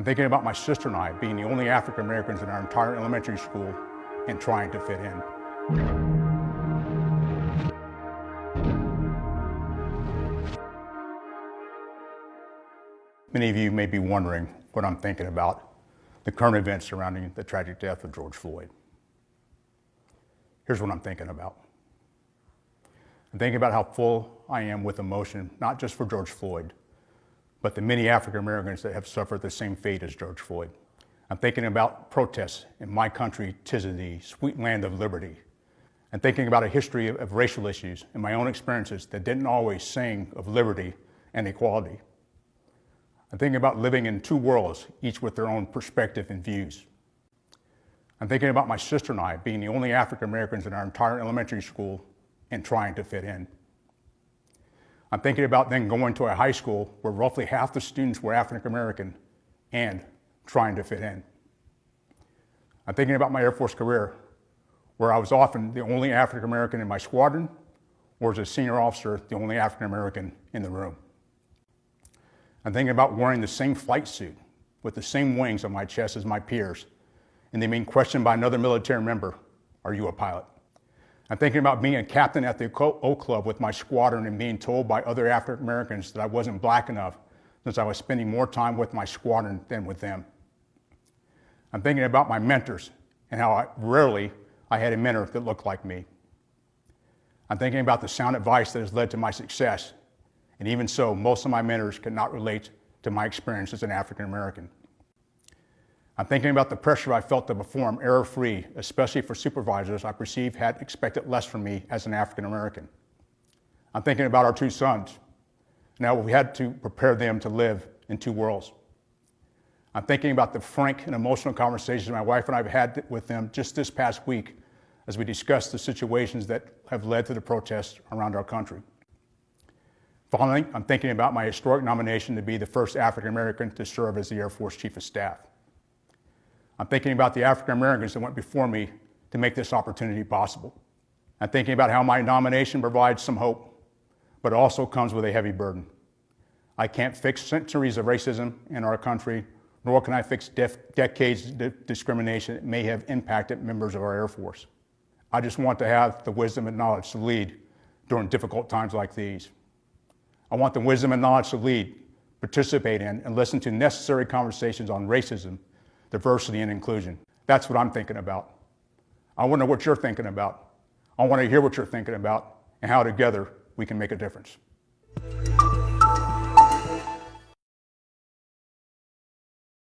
I'm thinking about my sister and I being the only African Americans in our entire elementary school and trying to fit in. Many of you may be wondering what I'm thinking about the current events surrounding the tragic death of George Floyd. Here's what I'm thinking about. I'm thinking about how full I am with emotion, not just for George Floyd, but the many African Americans that have suffered the same fate as George Floyd. I'm thinking about protests in my country, 'tis of thee, sweet land of liberty. I'm thinking about a history of racial issues and my own experiences that didn't always sing of liberty and equality. I'm thinking about living in two worlds, each with their own perspective and views. I'm thinking about my sister and I being the only African Americans in our entire elementary school and trying to fit in. I'm thinking about then going to a high school where roughly half the students were African American and trying to fit in. I'm thinking about my Air Force career, where I was often the only African American in my squadron, or as a senior officer, the only African American in the room. I'm thinking about wearing the same flight suit with the same wings on my chest as my peers, and then being questioned by another military member, "Are you a pilot?" I'm thinking about being a captain at the Oak Club with my squadron and being told by other African Americans that I wasn't black enough since I was spending more time with my squadron than with them. I'm thinking about my mentors and how rarely I had a mentor that looked like me. I'm thinking about the sound advice that has led to my success, and even so, most of my mentors could not relate to my experience as an African American. I'm thinking about the pressure I felt to perform error-free, especially for supervisors I perceived had expected less from me as an African American. I'm thinking about our two sons, and how we had to prepare them to live in two worlds. I'm thinking about the frank and emotional conversations my wife and I have had with them just this past week as we discussed the situations that have led to the protests around our country. Finally, I'm thinking about my historic nomination to be the first African American to serve as the Air Force Chief of Staff. I'm thinking about the African Americans that went before me to make this opportunity possible. I'm thinking about how my nomination provides some hope, but also comes with a heavy burden. I can't fix centuries of racism in our country, nor can I fix decades of discrimination that may have impacted members of our Air Force. I just want to have the wisdom and knowledge to lead during difficult times like these. I want the wisdom and knowledge to lead, participate in, and listen to necessary conversations on racism, diversity, and inclusion. That's what I'm thinking about. I want to know what you're thinking about. I want to hear what you're thinking about and how together we can make a difference.